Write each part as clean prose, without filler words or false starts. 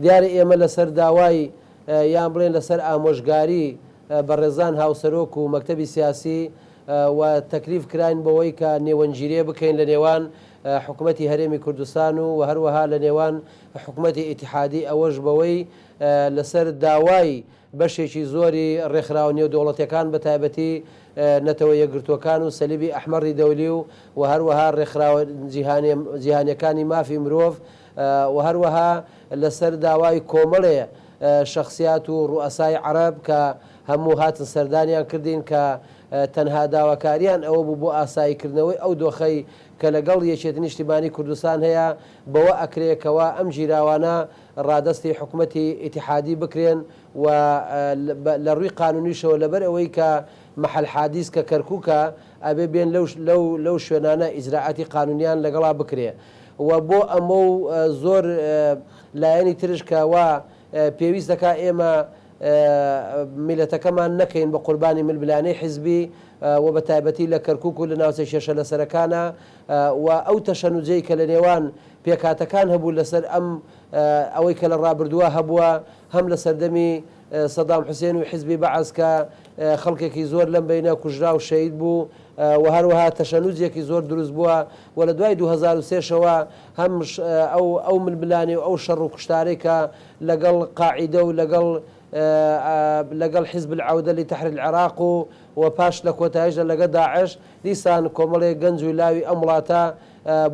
دیارە ئێمە لەسەر داوای یان بڵێن لەسەر ئامۆژگاری بەڕێزان هاوسەرۆک و مەکتەبی سیاسی و تەکلیف کراین بەوەی کە نێوەنگیریە بکەین لە نێوان حکوومەتی هەرێمی کوردستان و هەروەها لە نێوان حکوومەتی ئیتیحادی ئەوەش بەوەی لەسەر داوای بەشێکی زۆری ڕێکخراوە نێودەوڵەتیەکان بە تایبەتی نەتەوە یەکگرتووەکان و سەلیبی ئەحمەری دەولی و هەروەها ڕێکخراوە جیهانیەکانی مافی مرۆڤ و هەروەها لەسەر داوای کۆمەڵێ شخصیات و ڕوئەسای عەرەب کە هەموو هاتن سەردانیان کردین کە تەنها داواکاریان ئەوە بوو بۆ ئاساییکردنەوەی ئەو دۆخەی کە لەگەڵ یەکێتی نیشتیمانی کوردستان هەیە بەوە ئەکرێکەوە ئەم ژیراوانە ڕادستی حکوومەتی ئیتیحادی بکرێن و لە ڕووی قانونیشەوە لەبەر ئەوەی کە محل حادیث کە کەرکووکە ئەبێ بێن لەو شوێنانە ئیجراعاتی قانونیان لەگەڵا بکرێ و بۆ ئەمە و زۆر لایەنی ترشکەوە پێویست دەکا ئێمە میلەتەکەمان نەکەین بە قوربانی ململانەی حیزبی و بە تایبەتی لە کەرکووک و لە ناوچەی شێشە لە سەرەکانە و ئەو تەشەنوجەی کە لە نێوان پێکاتەکان هەبوو لەسەر ئەوەی کە لە ڕابردووە هەبووە هەم لە سەردەمی سەدام حوسێن و حیزبی بەعەز کە خەڵکێکی زۆر لەم بینە کوژرا و شەهید بوو و هەروەها تەشەنوجێکی زۆر دروست بووە و لە دوای 2003ەوە هەم ئەو ململانی و ئەو شەڕ و کوشتارەی کە لەگەڵ قاعیدە و لەگەڵ حیزب العودە لتحرير العراق و پاش لە کۆتاییشدا لەگە داعش دیسان کۆمەڵێک گەنج و لاوی ئەم وڵاتە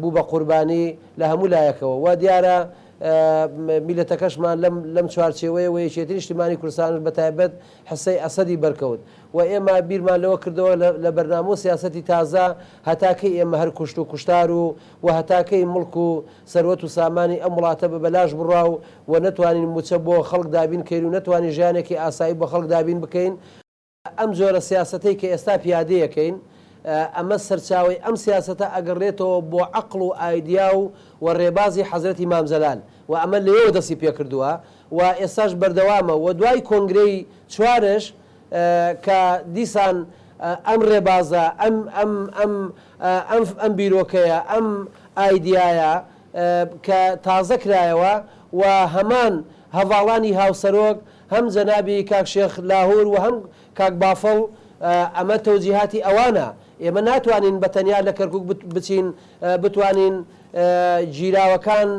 بوو بە قوربانی لە هەموو لایەکەوە و دیارە میلەتەکەشمان لەم چوارچێوەیە و یەکێتی نیشتیمانی کوردستان بە تایبەت حسەی ئەسەدی بەرکەوت و ئێمە بیرمان لەوە کردەوە لە بەرنامە سیاسەتی تازە هەتاکەی ئێمە هەر کوشت و کوشتار و هەتاکەی مڵک و سەروەت و سامانی ئەم وڵاتە بە بەلاش بڕاو و نەتوانین موچە بۆ خەڵک دابین کەین و نەتوانین ژیانێکی ئاسایی بۆ خەڵک دابین بکەین ئەم جۆرە سیاسەتەی کە ئێستا پیادەیەکەین ئەمە سەرچاوی ئەم سیاسەتە ئەگەڕێتەوە بۆ عەقڵ و ئایدیا و ڕێبازی حەزرەتی مام زەلال و ئەمە لەوێ دەستی پێکردووە و ئێستاش بەردەوامە و دوای کۆنگرەی چوارش کە دیسان ئەم ڕێبازە ئەم بیرۆکەیە ئەم ئایدیایە کە تازە کرایەوە و هەمان هەواڵانی هاوسەرۆک هەم جەنابی کاک شێخ لاهور و هەم کاک بافڵ ئەمە تەوجیهاتی ئەوانە ئێمە ناتوانین بەتەنیا لە کەرکووک بچین بتوانین گیراوەکان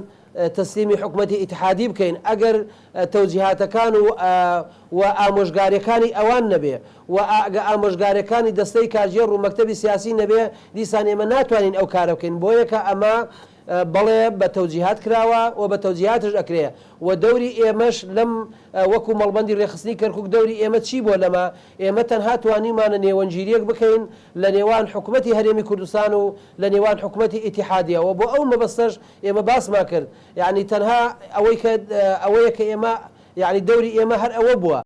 تەسلیمی حکوومەتی ئیتیحادی بکەین ئەگەر تەوجیهاتەکان و ئامۆژگاریەکانی ئەوان نەبێ و ئامۆژگاریەکانی دەستەی کاژێڕ و مەکتەبی سیاسی نەبێ دیسان ئێمە ناتوانین ئەو کارە بکەین بۆ یەکە ئەمە بەڵێ بە تەوجیهات کراوە و بە تەوجیهاتش ئەکرێ و دەوری ئێمەش لەم وەکو مەڵبەندی ڕێخستنی کەرکووک دەوری ئێمە چی بۆ لەمە ئێمە تەنها توانیمانە نێوەنگیریەک بکەین لە نێوان حکوومەتی هەرێمی کوردستان و لە نێوان حکوومەتی ئیتیحادیە و بۆ ئەو مەبەستەش ئێمە باسمان کرد یعنی تەنها ئەوەیە کە ئێمە یعنی دەوری ئێمە هەر ئەوە بووە